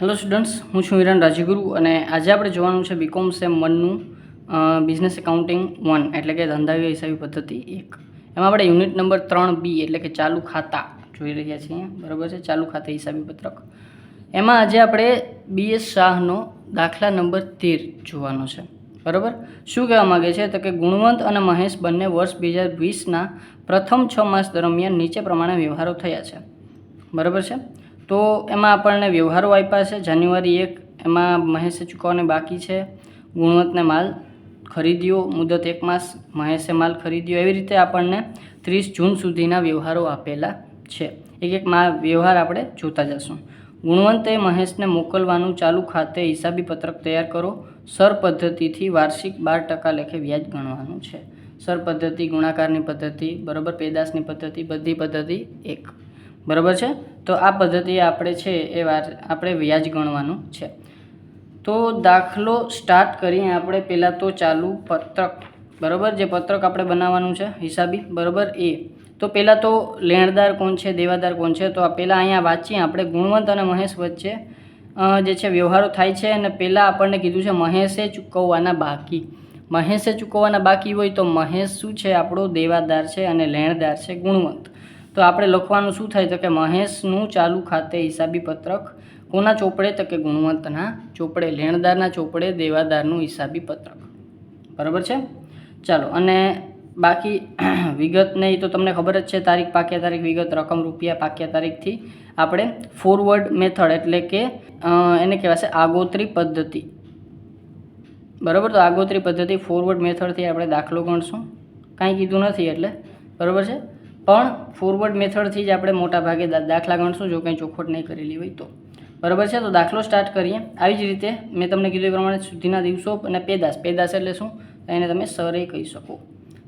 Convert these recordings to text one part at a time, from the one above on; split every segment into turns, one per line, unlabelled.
Hello students, હું છું વિરાન રાજગુરુ અને આજે આપણે જોવાનું છે બીકોમ સેમ 1નું બિઝનેસ એકાઉન્ટિંગ 1 એટલે કે ધંધાકીય હિસાબી પદ્ધતિ 1. એમાં આપણે યુનિટ નંબર 3B એટલે કે ચાલુ ખાતા જોઈ રહ્યા છીએ. બરાબર છે, ચાલુ ખાતા હિસાબી પત્રક. એમાં આજે આપણે BS શાહનો દાખલા નંબર 13 જોવાનો છે. બરાબર, શું કહેવા માગે છે તો કે ગુણવંત અને મહેશ બંને વર્ષ 2020ના પ્રથમ 6 માસ દરમિયાન નીચે પ્રમાણે વ્યવહારો થયા છે. બરાબર છે, તો એમાં આપણને વ્યવહારો આપ્યા છે. જાન્યુઆરી 1 એમાં મહેશે ચૂકવવાને બાકી છે. ગુણવંતને માલ ખરીદ્યો, મુદત 1 માસ, મહેશે માલ ખરીદ્યો. એવી રીતે આપણને 30 જૂન સુધીના વ્યવહારો આપેલા છે. એક એક વ્યવહાર આપણે જોતા જશું. ગુણવંતે મહેશને મોકલવાનું ચાલુ ખાતે હિસાબી પત્રક તૈયાર કરો. સર પદ્ધતિથી વાર્ષિક 12% લેખે વ્યાજ ગણવાનું છે. સર પદ્ધતિ, ગુણાકારની પદ્ધતિ, બરાબર, પેદાશની પદ્ધતિ, બધી પદ્ધતિ એક. બરાબર છે, તો આ પદ્ધતિ આપણે છે એ આપણે વ્યાજ ગણવાનું છે. તો દાખલો સ્ટાર્ટ કરીએ આપણે. પહેલાં તો ચાલુ પત્રક, બરાબર, જે પત્રક આપણે બનાવવાનું છે હિસાબી, બરાબર, એ. તો પહેલાં તો લેણદાર કોણ છે, દેવાદાર કોણ છે, તો આ પહેલાં અહીંયા વાંચીએ આપણે. ગુણવંત અને મહેશ વચ્ચે જે છે વ્યવહારો થાય છે અને પહેલાં આપણને કીધું છે મહેશે ચૂકવવાના બાકી. મહેશે ચૂકવવાના બાકી હોય તો મહેશ શું છે, આપણો દેવાદાર છે અને લેણદાર છે ગુણવંત. તો આપણે લખવાનું શું થાય તો કે મહેશનું ચાલુ ખાતે હિસાબી પત્રક કોના ચોપડે તો કે ગુણવંતના ચોપડે, લેણદારના ચોપડે દેવાદારનું હિસાબી પત્રક. બરાબર છે, ચાલો. અને બાકી વિગત નહીં તો તમને ખબર જ છે, તારીખ, પાક્યા તારીખ, વિગત, રકમ, રૂપિયા, પાક્યા તારીખથી આપણે ફોરવર્ડ મેથડ એટલે કે એને કહેવાશે આગોતરી પદ્ધતિ. બરાબર, તો આગોતરી પદ્ધતિ ફોરવર્ડ મેથડથી આપણે દાખલો ગણશું. કાંઈ કીધું નથી એટલે, બરાબર છે, પણ ફોરવર્ડ મેથડથી જ આપણે મોટા ભાગે દાખલા ગણશું, જો કંઈ ચોખવટ નહીં કરેલી હોય તો. બરાબર છે, તો દાખલો સ્ટાર્ટ કરીએ. આવી જ રીતે મેં તમને કીધું એ પ્રમાણે સુધીના દિવસો અને પેદાશ. પેદાશ એટલે શું, એને તમે સરે કહી શકો.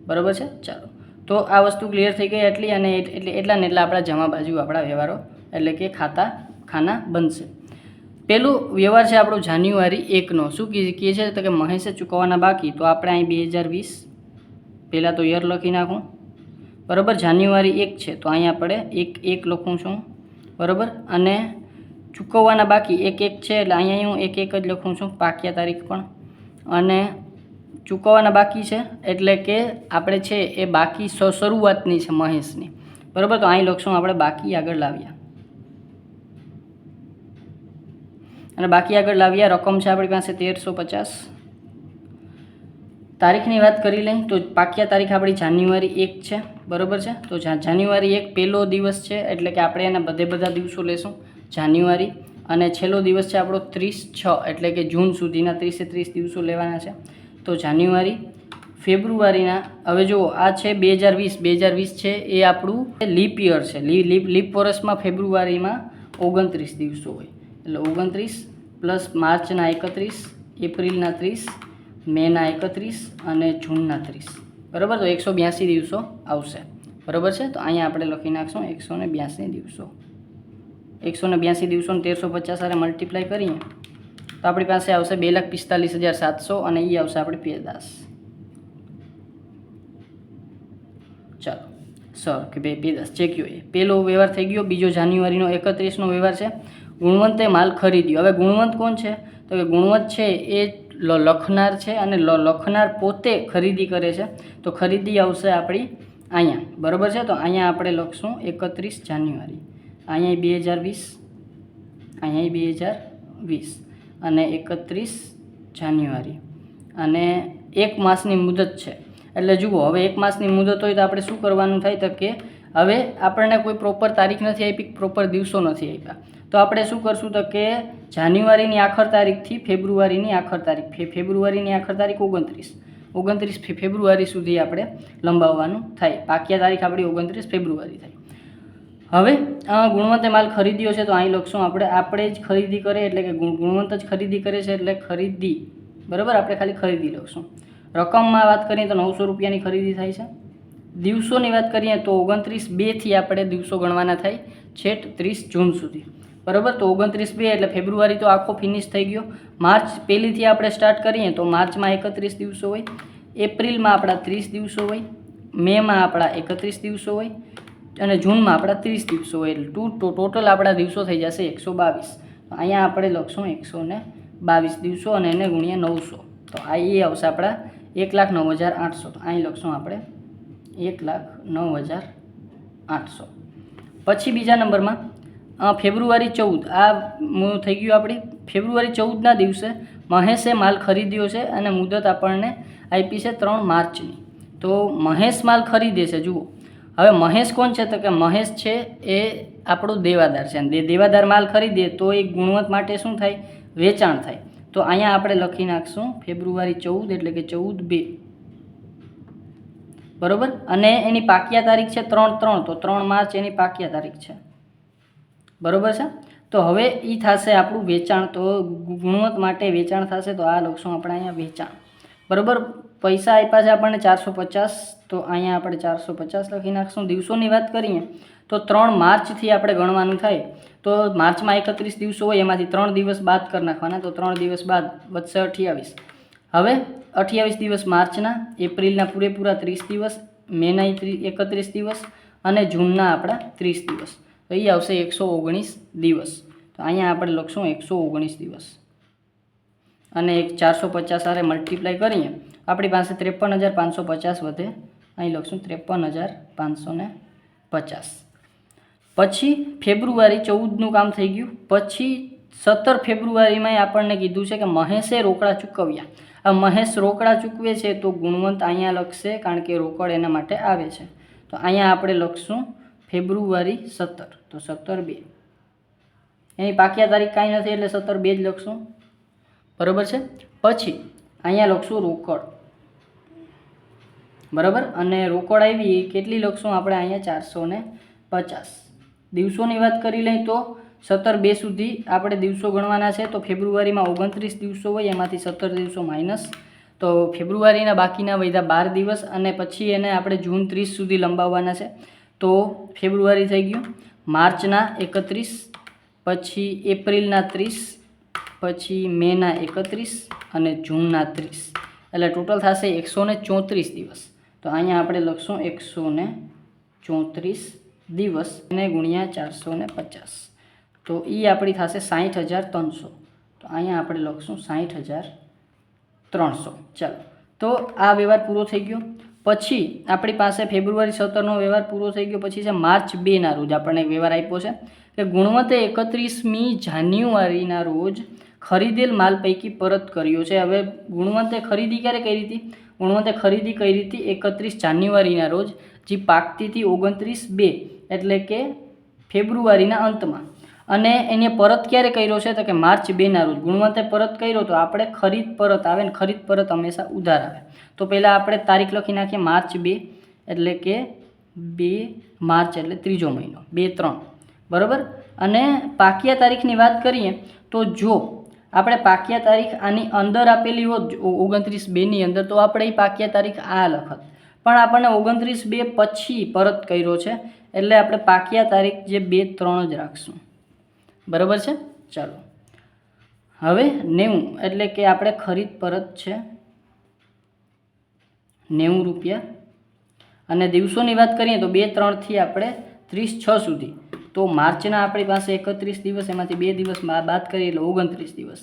બરાબર છે, ચાલો. તો આ વસ્તુ ક્લિયર થઈ ગઈ એટલી. અને એટલા ને એટલા આપણા જમા બાજુ આપણા વ્યવહારો એટલે કે ખાના બનશે. પહેલું વ્યવહાર છે આપણો જાન્યુઆરી 1નો. શું કહે છે તો કે મહેશે ચૂકવવાના બાકી. તો આપણે અહીં 2020 પહેલાં તો યર લખી નાખું. બરાબર, જાન્યુઆરી 1 છે તો અહીંયા આપણે 1 લખું છું. બરાબર, અને ચૂકવવાના બાકી 1 છે એટલે અહીંયા હું 1 જ લખું છું. પાક્યા તારીખ પણ. અને ચૂકવવાના બાકી છે એટલે કે આપણે છે એ બાકી શરૂઆતની છે મહેશની. બરાબર, તો અહીં લખશું આપણે બાકી આગળ લાવ્યા. અને બાકી આગળ લાવ્યા રકમ છે આપણી પાસે 1350. તારીખની વાત કરી લઈ તો પાક્યા તારીખ આપણી જાન્યુઆરી 1 છે. બરાબર છે, તો જાન્યુઆરી 1 પહેલો દિવસ છે એટલે કે આપણે એના બધા દિવસો લેશું જાન્યુઆરી. અને છેલ્લો દિવસ છે આપણો 30/6 એટલે કે જૂન સુધીના 30 દિવસો લેવાના છે. તો જાન્યુઆરી, ફેબ્રુઆરીના, હવે જુઓ આ છે 2020 છે એ આપણું લીપ યર છે. લીપ વર્ષમાં ફેબ્રુઆરીમાં 29 દિવસો હોય એટલે 29 પ્લસ માર્ચના 31, એપ્રિલના 30, મેના 31 અને જૂનના 30. બરાબર, તો 182 દિવસો આવશે. બરાબર છે, તો અહીંયા આપણે લખી નાખશું 182 દિવસો. 182 દિવસોને 1350 સાથે મલ્ટીપ્લાય કરીએ તો આપણી પાસે આવશે 2,45,700 અને એ આવશે આપણી પેદાશ. ચાલો સર કે બે પેદાશ ચેક્યો. એ પહેલો વ્યવહાર થઈ ગયો. બીજો જાન્યુઆરીનો 31નો વ્યવહાર છે. ગુણવંતે માલ ખરીદ્યો. હવે ગુણવંત કોણ છે તો કે ગુણવંત છે એ લખનાર છે અને લખનાર પોતે ખરીદી કરે છે. તો ખરીદી આવશે આપણી અહીંયા. બરાબર છે, તો અહીંયા આપણે લખશું 31 જાન્યુઆરી, અહીંયા 2020, અહીંયા 2020 અને 31 જાન્યુઆરી. અને 1 માસની મુદત છે એટલે જુઓ, હવે 1 માસની મુદત હોય તો આપણે શું કરવાનું થાય તો કે હવે આપણને કોઈ પ્રોપર તારીખ નથી આપી, પ્રોપર દિવસો નથી આપ્યા. તો આપણે શું કરશું તો કે જાન્યુઆરીની આખર તારીખથી ફેબ્રુઆરીની આખર તારીખ, ફેબ્રુઆરીની આખર તારીખ 29 ફેબ્રુઆરી સુધી આપણે લંબાવવાનું થાય. પાક્યા તારીખ આપણી 29 ફેબ્રુઆરી થાય. હવે ગુણવંતે માલ ખરીદ્યો છે તો અહીં લખશું આપણે જ ખરીદી કરે એટલે કે ગુણવંત જ ખરીદી કરે છે એટલે ખરીદી. બરાબર, આપણે ખાલી ખરીદી લખશું. રકમમાં વાત કરીએ તો 900 રૂપિયાની ખરીદી થાય છે. દિવસોની વાત કરીએ તો 29/2થી આપણે દિવસો ગણવાના થાય છેક 30 જૂન સુધી. બરાબર, તો 29/2 એટલે ફેબ્રુઆરી તો આખો ફિનિશ થઈ ગયો. માર્ચ પહેલીથી આપણે સ્ટાર્ટ કરીએ તો માર્ચમાં 31 દિવસો હોય, એપ્રિલમાં આપણા 30 દિવસો હોય, મેમાં આપણા 31 દિવસો હોય અને જૂનમાં આપણા 30 દિવસો હોય. એટલે ટોટલ આપણા દિવસો થઈ જશે 122. અહીંયા આપણે લખશું 122 દિવસો અને એને ગુણ્યા 900, તો આ એ આવશે આપણા 1,09,800. તો અહીં લખશું આપણે 1,09,800. પછી બીજા નંબરમાં ફેબ્રુઆરી 14, આ થઈ ગયું આપણી. ફેબ્રુઆરી 14ના દિવસે મહેશે માલ ખરીદ્યો છે અને મુદત આપણને આપી છે 3 માર્ચની. તો મહેશ માલ ખરીદે છે. જુઓ હવે મહેશ કોણ છે? તો કે મહેશ છે એ આપણો દેવાદાર છે, અને દેવાદાર માલ ખરીદે તો એ ગુણવંત માટે શું થાય? વેચાણ થાય. તો અહીંયા આપણે લખી નાખશું ફેબ્રુઆરી 14 એટલે કે 14/2, બરાબર. અને એની પાક્યા તારીખ છે 3/3, તો 3 માર્ચ એની પાક્યા તારીખ છે, બરાબર છે. તો હવે એ થશે આપણું વેચાણ. તો ગુણવંત માટે વેચાણ થશે, તો આ લખશું આપણે અહીંયા વેચાણ, બરાબર. પૈસા આપ્યા છે આપણને 450, તો અહીંયા આપણે 450 લખી નાખશું. દિવસોની વાત કરીએ તો 3 માર્ચથી આપણે ગણવાનું થાય. તો માર્ચમાં 31 દિવસો હોય, એમાંથી 3 દિવસ બાદ કરી નાખવાના, તો 3 દિવસ બાદ વધશે 28. હવે 28 દિવસ માર્ચના, એપ્રિલના પૂરેપૂરા 30 દિવસ, મેના 31 દિવસ અને જૂનના આપણા 30 દિવસ. તો એ આવશે 119 દિવસ. તો અહીંયા આપણે લખશું 119 દિવસ અને 450 સાથે મલ્ટીપ્લાય કરીએ આપણી પાસે 53,550 વધે. અહીં લખશું 53,550. પછી ફેબ્રુઆરી 14નું કામ થઈ ગયું. પછી 17 ફેબ્રુઆરીમાં આપણને કીધું છે કે મહેશે રોકડા ચૂકવ્યા. આ મહેશ રોકડા ચૂકવે છે તો ગુણવંત અહીંયા લખશે, કારણ કે રોકડ એના માટે આવે છે. તો અહીંયા આપણે લખશું ફેબ્રુઆરી 17, તો 17/2. એની પાક્યા તારીખ કાંઈ નથી એટલે 17/2 જ લખશું, બરાબર છે. પછી અહીંયા લખશું રોકડ, બરાબર. અને રોકડ આવી કેટલી લખશું આપણે? અહીંયા 450. દિવસોની વાત કરી લઈએ તો 17/2 સુધી આપણે દિવસો ગણવાના છે. તો ફેબ્રુઆરીમાં 29 દિવસો હોય, એમાંથી 17 દિવસો માઇનસ, તો ફેબ્રુઆરીના બાકીના વધ્યા 12 દિવસ, અને પછી એને આપણે જૂન 30 સુધી લંબાવવાના છે. તો ફેબ્રુઆરી થઈ ગયું, માર્ચના 31, પછી એપ્રિલના 30, પછી મેના 31 અને જૂનના 30, એટલે ટોટલ થશે 134 દિવસ. તો અહીંયા આપણે લખશું 134 દિવસ અને ગુણ્યા 450, તો એ આપણી થશે 60,300. તો અહીંયા આપણે લખશું 60,300. ચાલો, તો આ વ્યવહાર પૂરો થઈ ગયો. પછી આપણી પાસે ફેબ્રુઆરી 17નો વ્યવહાર પૂરો થઈ ગયો. પછી છે માર્ચ 2ના રોજ આપણને એક વ્યવહાર આપ્યો છે કે ગુણવંતે 31મી જાન્યુઆરીના રોજ ખરીદેલ માલ પૈકી પરત કર્યો છે. હવે ગુણવંતે ખરીદી ક્યારે કરી હતી? ગુણવંતે ખરીદી કરી હતી 31 જાન્યુઆરીના રોજ, જે પાકતી હતી 29/2 એટલે કે ફેબ્રુઆરીના અંતમાં. અને એને પરત ક્યારે કર્યો છે? તો કે માર્ચ 2ના રોજ ગુણવંતે પરત કર્યો. તો આપણે ખરીદ પરત આવે ને ખરીદ પરત હંમેશા ઉધાર આવે. તો પહેલાં આપણે તારીખ લખી નાખીએ માર્ચ 2 એટલે કે 2 માર્ચ એટલે ત્રીજો મહિનો, 2/3, બરાબર. અને પાકિયા તારીખની વાત કરીએ તો જો આપણે પાકિયા તારીખ આની અંદર આપેલી હોત 29/2ની અંદર, તો આપણે એ પાકિયા તારીખ આ લખત. પણ આપણને 29/2 પછી પરત કર્યો છે, એટલે આપણે પાકિયા તારીખ જે 2/3 જ રાખશું, બરાબર છે. ચાલો, હવે 90 એટલે કે આપણે ખરીદ પરત છે 90 રૂપિયા. અને દિવસોની વાત કરીએ તો 2/3થી આપણે 30/6 સુધી. તો માર્ચના આપણી પાસે 31 દિવસ, એમાંથી 2 દિવસ બાદ કરીએ એટલે 29 દિવસ.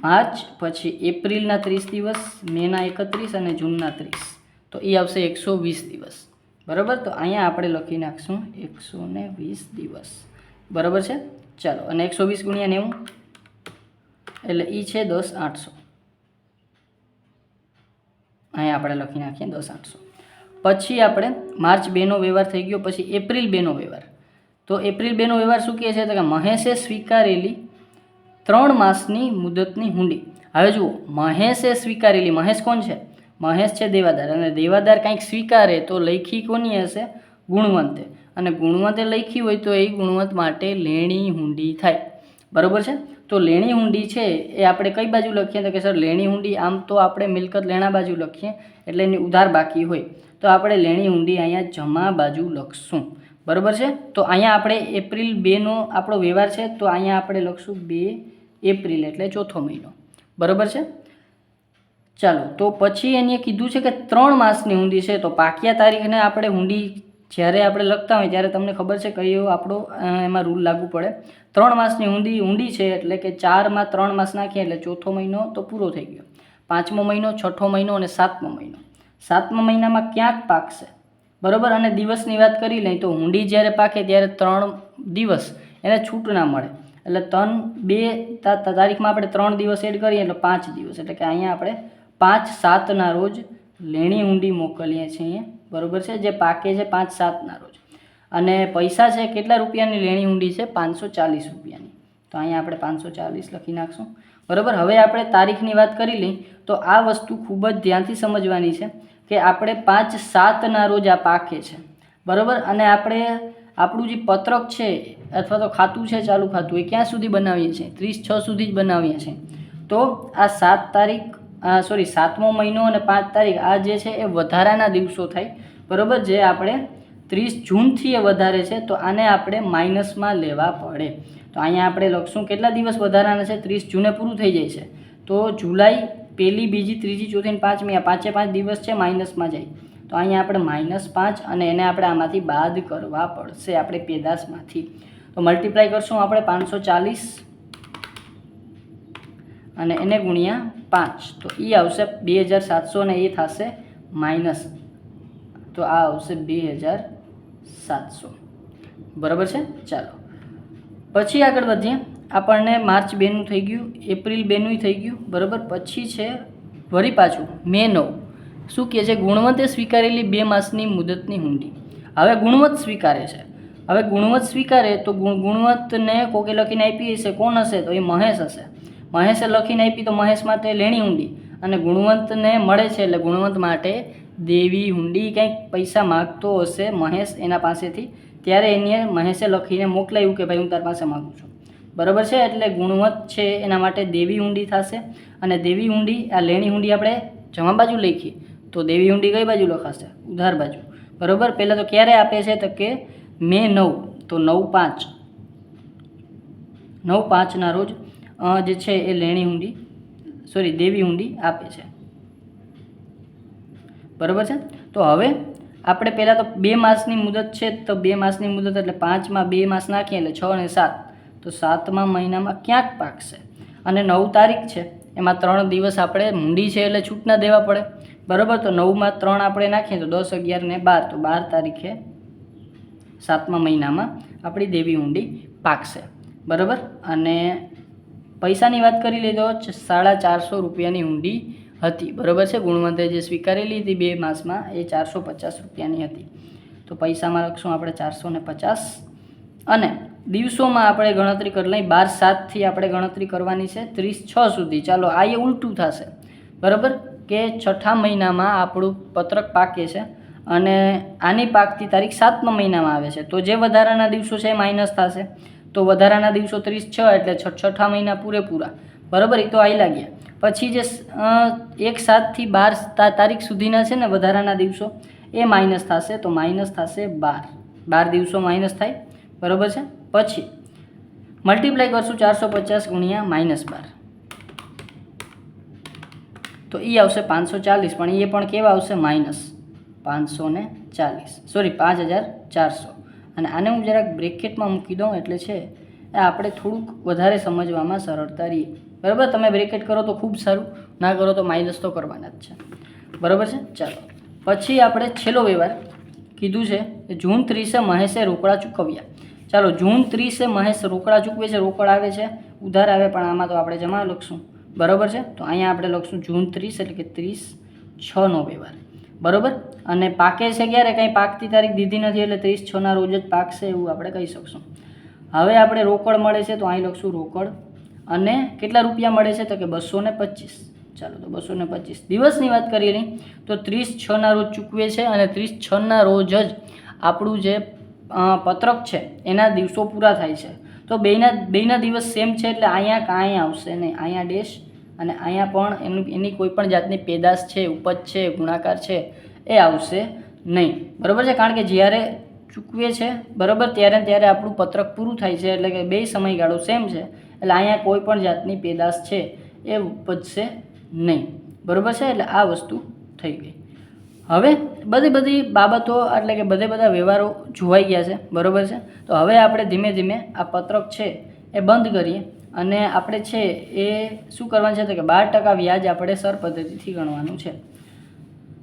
માર્ચ, પછી એપ્રિલના 30 દિવસ, મેના 31 અને જૂનના 30, તો એ આવશે 120 દિવસ, બરાબર. તો અહીંયા આપણે લખી નાખશું 120 દિવસ, બરાબર છે. ચાલો, અને 120 ગુણ્યા 90 એટલે એ છે 10,800. અહીંયા આપણે લખી નાખીએ 10,800. પછી આપણે માર્ચ 2નો વ્યવહાર થઈ ગયો. પછી એપ્રિલ 2નો વ્યવહાર. તો એપ્રિલ 2નો વ્યવહાર શું કહે છે? તો કે મહેશે સ્વીકારેલી 3 માસની મુદતની હુંડી. હવે જુઓ, મહેશે સ્વીકારેલી, મહેશ કોણ છે? મહેશ છે દેવાદાર, અને દેવાદાર કંઈક સ્વીકારે તો લેખી કોની હશે? ગુણવંતે. અને ગુણવંતે લખી હોય તો એ ગુણવંત માટે લેણી હુંડી થાય, બરાબર છે. તો લેણી હુંડી છે એ આપણે કઈ બાજુ લખીએ? તો કે સર લેણી હુંડી આમ તો આપણે મિલકત લેણા બાજુ લખીએ, એટલે એની ઉધાર બાકી હોય, તો આપણે લેણી હુંડી અહીંયા જમા બાજુ લખશું, બરાબર છે. તો અહીંયા આપણે એપ્રિલ 2નો આપણો વ્યવહાર છે, તો અહીંયા આપણે લખશું 2 એપ્રિલ એટલે ચોથો મહિનો, બરાબર છે. ચાલો, તો પછી એને કીધું છે કે 3 માસની હુંડી છે, તો પાકિયા તારીખને આપણે હુંડી જ્યારે આપણે લખતા હોય ત્યારે તમને ખબર છે કયો આપણો એમાં રૂલ લાગુ પડે. 3 માસની ઊંડી છે એટલે કે 4માં 3 માસ નાખીએ એટલે ચોથો મહિનો તો પૂરો થઈ ગયો. 5મો મહિનો, 6થો મહિનો અને 7મો મહિનો. 7મા મહિનામાં ક્યાંક પાકશે, બરાબર. અને દિવસની વાત કરી લઈએ તો ઊંડી જ્યારે પાકે ત્યારે 3 દિવસ એને છૂટ ના મળે, એટલે 2 તારીખમાં આપણે 3 દિવસ એડ કરીએ એટલે 5 દિવસ, એટલે કે અહીંયા આપણે 5/7ના રોજ લેણી ઊંડી મોકલીએ છીએ, બરાબર છે, જે પાકે છે 5/7ના રોજ. અને પૈસા છે કેટલા રૂપિયાની લેણી ઊંડી છે? 540 રૂપિયાની. તો અહીંયા આપણે 540 લખી નાખશું, બરાબર. હવે આપણે તારીખની વાત કરી લઈએ તો આ વસ્તુ ખૂબ જ ધ્યાનથી સમજવાની છે કે આપણે 5/7ના રોજ આ પાકે છે, બરાબર. અને આપણે આપણું જે પત્રક છે અથવા તો ખાતું છે ચાલુ ખાતું, એ ક્યાં સુધી બનાવીએ છીએ? 30/6 સુધી જ બનાવીએ છીએ. તો આ 7મો મહિનો અને 5 તારીખ આ જે છે એ વધારાના દિવસો થાય, બરાબર. જે આપણે 30 જૂનથી એ વધારે છે તો આને આપણે માઇનસમાં લેવા પડે. તો અહીંયા આપણે લખશું કેટલા દિવસ વધારાના છે? 30 જૂને પૂરું થઈ જાય છે તો જુલાઈ 1, 2, 3, 4 અને 5મી આ 5 દિવસ છે માઇનસમાં જાય. તો અહીંયા આપણે -5 અને એને આપણે આમાંથી બાદ કરવા પડશે આપણે પેદાશમાંથી. તો મલ્ટીપ્લાય કરશું આપણે 540 અને એને ગુણ્યા 5 તો એ આવશે 2700 અને એ થશે માઇનસ, તો આ આવશે 2700, બરાબર છે. ચાલો પછી આગળ વધીએ. આપણને માર્ચ 2નું થઈ ગયું, એપ્રિલ 2નું થઈ ગયું, બરાબર. પછી છે વળી પાછું મે 9. શું કહે છે? ગુણવંતે સ્વીકારેલી 2 માસની મુદતની ઊંડી. હવે ગુણવંત સ્વીકારે છે. હવે ગુણવંત સ્વીકારે તો ગુણવંતને કોકે લખીને આપી હશે, કોણ હશે? તો એ મહેશ હશે. મહેશે લખીને આપી તો મહેશ માટે લેણી ઊંડી, અને ગુણવંતને મળે છે એટલે ગુણવંત માટે દેવી ઊંડી. કંઈક પૈસા માગતો હશે મહેશ એના પાસેથી, ત્યારે એને મહેશે લખીને મોકલાયું કે ભાઈ હું તારી પાસે માગું છું, બરાબર છે. એટલે ગુણવંત છે એના માટે દેવી ઊંડી થશે. અને દેવી ઊંડી, આ લેણી ઊંડી આપણે જમા બાજુ લખીએ તો દેવી ઊંડી કઈ બાજુ લખાશે? ઉધાર બાજુ, બરાબર. પહેલાં તો ક્યારે આપે છે? તો કે મે 9, તો 9/5ના રોજ જે છે એ લેણી ઊંડી દેવી ઊંડી આપે છે, બરાબર છે. તો હવે આપણે પહેલાં તો 2 માસની મુદત છે તો 2 માસની મુદત એટલે 5માં 2 માસ નાખીએ એટલે 6 અને 7, તો 7મા મહિનામાં ક્યાંક પાકશે. અને 9 તારીખ છે એમાં 3 દિવસ આપણે ઊંડી છે એટલે છૂટના દેવા પડે, બરાબર. તો 9માં 3 આપણે નાખીએ તો 10, 11 ને 12, તો 12 તારીખે 7મા મહિનામાં આપણી દેવી ઊંડી પાકશે, બરાબર. અને પૈસાની વાત કરી લઈએ તો 450 રૂપિયાની ઊંડી હતી, બરાબર છે. ગુણવંતે જે સ્વીકારેલી હતી 2 માસમાં એ 450 રૂપિયાની હતી. તો પૈસામાં લખશું આપણે 450. અને દિવસોમાં આપણે ગણતરી કરી લઈ 12/7થી આપણે ગણતરી કરવાની છે 30/6 સુધી. ચાલો આ એ ઉલટું થશે, બરાબર, કે 6થા મહિનામાં આપણું પત્રક પાકે છે અને આની પાકતી તારીખ 7મા મહિનામાં આવે છે, તો જે વધારાના દિવસો છે એ માઇનસ થશે. તો વધારાના દિવસો 30/6 એટલે 6થા મહિના પૂરેપૂરા, બરાબર. એ તો આયલા ગયા. પછી જે 1/7થી 12 તારીખ સુધીના છે ને વધારાના દિવસો એ માઇનસ થશે, તો માઇનસ થશે 12 દિવસો માઇનસ થાય, બરાબર છે. પછી મલ્ટીપ્લાય કરશું 450 ગુણ્યા -12, તો એ આવશે 540, પણ એ પણ કેવા આવશે? -540, અને આને હું જરાક બ્રેકેટમાં મૂકી દઉં એટલે છે આપણે થોડુંક વધારે સમજવામાં સરળતા રહીએ, બરાબર. તમે બ્રેકેટ કરો તો ખૂબ સારું, ના કરો તો માઇનસ તો કરવાના જ છે, બરાબર છે. ચાલો પછી આપણે છેલ્લો વ્યવહાર કીધું છે કે જૂન 30 મહેશે રોકડા ચૂકવ્યા. ચાલો જૂન 30 મહેશ રોકડા ચૂકવે છે, રોકડ આવે છે, ઉધાર આવે, પણ આમાં તો આપણે જમા લખશું, બરાબર છે. તો અહીંયા આપણે લખશું જૂન 30 એટલે કે 30/6નો વ્યવહાર, બરાબર. અને પાકે છે ક્યારે? કંઈ પાકતી તારીખ દીધી નથી એટલે 30/6ના રોજ જ પાકશે એવું આપણે કહી શકશું. હવે આપણે રોકડ મળે છે તો અહીં લખશું રોકડ. અને કેટલા રૂપિયા મળે છે? તો કે 225. ચાલો તો 225. દિવસની વાત કરીએ નહીં તો 30/6ના રોજ ચૂકવે છે, અને 30/6ના રોજ જ આપણું જે પત્રક છે એના દિવસો પૂરા થાય છે. તો બેના દિવસ સેમ છે એટલે અહીંયા કાંઈ આવશે નહીં, અહીંયા ડેશ, અને અહીંયા પણ એની કોઈ પણ જાતની પેદાશ છે, ઉપજ છે, ગુણાકાર છે એ આવશે નહીં, બરાબર છે. કારણ કે જ્યારે ચૂકવે છે, બરાબર, ત્યારે આપણું પત્રક પૂરું થાય છે, એટલે કે 2 સમયગાળો સેમ છે, એટલે અહીંયા કોઈ પણ જાતની પેદાશ છે એ ઉપજશે નહીં, બરાબર છે. એટલે આ વસ્તુ થઈ ગઈ. હવે બધી બાબતો એટલે કે બધા વ્યવહારો જોવાઈ ગયા છે, બરાબર છે. તો હવે આપણે ધીમે ધીમે આ પત્રક છે એ બંધ કરીએ અને આપણે છે એ શું કરવાનું છે તો કે 12% વ્યાજ આપણે સર પદ્ધતિથી ગણવાનું છે.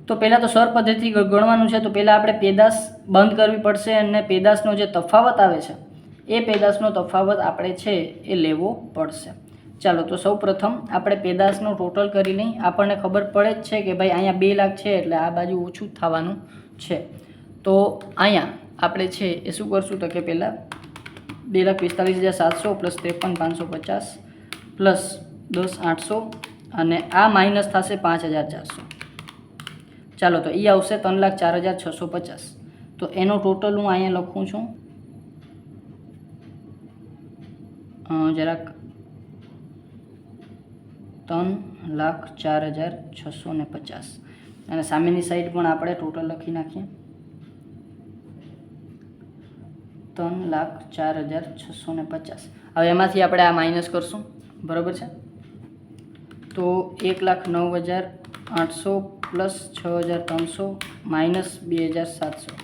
તો પહેલાં તો સર પદ્ધતિ ગણવાનું છે, તો પહેલાં આપણે પેદાશ બંધ કરવી પડશે અને પેદાશનો જે તફાવત આવે છે એ પેદાશનો તફાવત આપણે છે એ લેવો પડશે. ચાલો, તો સૌ પ્રથમ આપણે પેદાશનું ટોટલ કરી લઈ. આપણને ખબર પડે જ છે કે ભાઈ અહીંયા 2 લાખ છે એટલે આ બાજુ ઓછું જ થવાનું છે. તો અહીંયા આપણે છે એ શું કરશું તો કે પહેલાં 2,45,700 પ્લસ 53,550 પ્લસ 10,800 અને આ માઇનસ થશે 5,400. ચાલો, તો એ આવશે 3,04,650. તો એનો ટોટલ હું અહીંયા લખું છું, જરાક 3,04,650 અને સામેની સાઈડ પણ આપણે ટોટલ લખી નાખીએ 3,04,650. હવે એમાંથી આપણે આ માઇનસ કરશું, બરાબર છે. તો 1,09,800 પ્લસ 6,300 માઇનસ 2,700,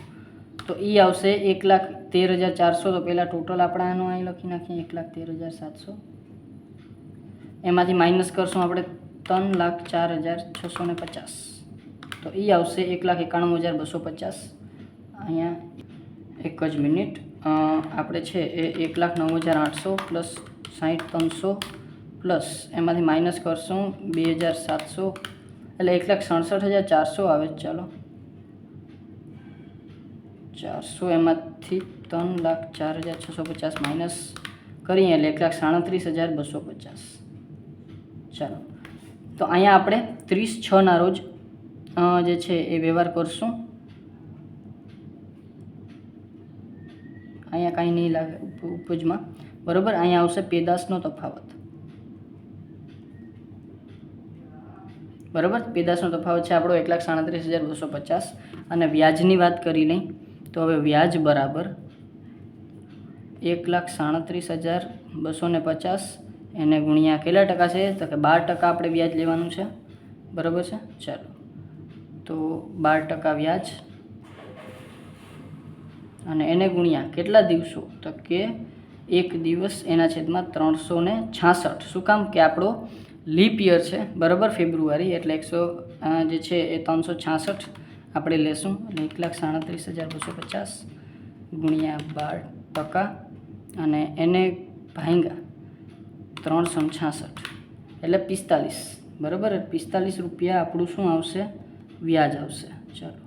તો એ આવશે 1,13,400. તો પહેલાં ટોટલ આપણે આનું અહીં લખી નાખીએ 1,13,700. એમાંથી માઇનસ કરશું આપણે 3,04,650. તો એ આવશે 1,91,250. અહીંયા એક જ મિનિટ, આપણે છે એ 1,09,800 પ્લસ 60,300 પ્લસ એમાંથી માઇનસ કરશું 2,700 એટલે 1,67,400 આવે. ચાલો, 400 એમાંથી 3,04,650 માઇનસ કરીએ એટલે 1,37,250. ચાલો, તો અહીંયા આપણે 30/6 રોજ જે છે એ વ્યવહાર કરશું. અહીંયા કાંઈ નહીં લાગે ઉપજમાં, બરાબર. અહીંયા આવશે પેદાશનો તફાવત, બરાબર. પેદાશનો તફાવત છે આપણો 1,37,250 અને વ્યાજની વાત કરી લઈ તો હવે વ્યાજ બરાબર 1,37,250 એને ગુણ્યા કેટલા ટકા છે તો કે 12% આપણે વ્યાજ લેવાનું છે, બરાબર છે. ચાલો, તો 12% વ્યાજ અને એને ગુણ્યા કેટલા દિવસો તો કે 1 દિવસ એના છેદમાં 366. શું કામ કે આપણો લીપ યર છે, બરાબર, ફેબ્રુઆરી, એટલે 100 જે છે એ 366 આપણે લેશું એટલે 1,37,250 ગુણ્યા 12% અને એને ભાંગ્યા 366 એટલે 45, બરાબર. 45 રૂપિયા આપણું શું આવશે વ્યાજ આવશે. ચાલો,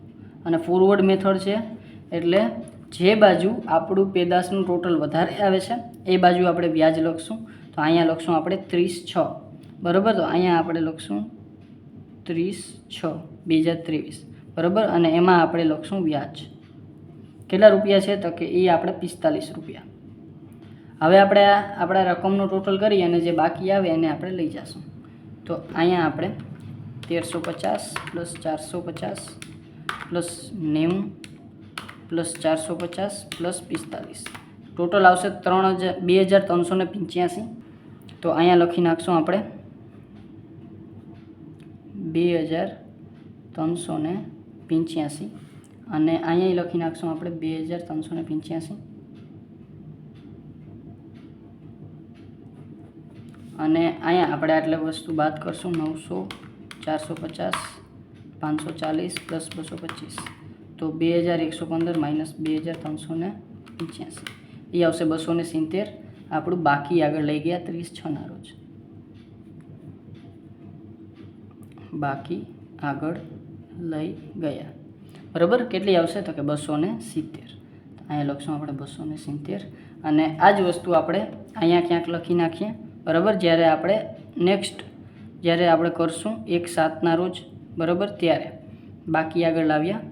અને ફોરવર્ડ મેથડ છે એટલે જે બાજુ આપણું પેદાશનું ટોટલ વધારે આવે છે એ બાજુ આપણે વ્યાજ લખશું. તો અહીંયા લખશું આપણે 30/6, બરાબર. તો અહીંયા આપણે લખશું 30/6/2023, બરાબર. અને એમાં આપણે લખશું વ્યાજ કેટલા રૂપિયા છે તો કે એ આપણે 45 રૂપિયા. હવે આપણે આપણા રકમનું ટોટલ કરી અને જે બાકી આવે એને આપણે લઈ જઈશું. તો અહીંયા આપણે 1,350 plus 450 plus 90 plus 450 plus 45 total આવશે 2,385. તો અહીંયા લખી નાખશું આપણે 2,385 અને અહીંયા લખી નાખશું આપણે 2,385 અને અહીંયા આપણે આટલી વસ્તુ બાદ કરશું 900 450 540 પ્લસ 225 તો 2,115 માઇનસ 2,385 એ આવશે 270. આપણું બાકી આગળ લઈ ગયા 30/6 રોજ, બાકી આગળ લઈ ગયા, બરાબર. કેટલી આવશે તો કે 270. અહીંયા લખશું આપણે 270 અને આ જ વસ્તુ આપણે અહીંયા ક્યાંક લખી નાખીએ, બરાબર. જ્યારે આપણે કરશું 1/7 રોજ, બરાબર, ત્યારે બાકી આગળ લાવ્યા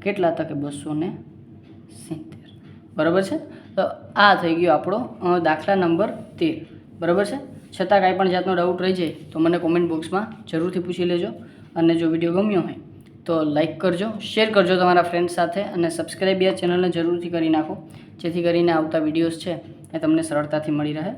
કેટલા તો કે 270, બરાબર છે. તો આ થઈ ગયો આપણો દાખલા નંબર 13, બરાબર છે. છતાં કાંઈ પણ જાતનો ડાઉટ રહી જાય તો મને કોમેન્ટ બોક્સમાં જરૂરથી પૂછી લેજો અને જો વિડીયો ગમ્યો હોય તો લાઈક કરજો, શેર કરજો તમારા ફ્રેન્ડ્સ સાથે અને સબસ્ક્રાઈબ આ ચેનલને જરૂરથી કરી નાખો જેથી કરીને આવતા વિડીયોઝ છે એ તમને સરળતાથી મળી રહે.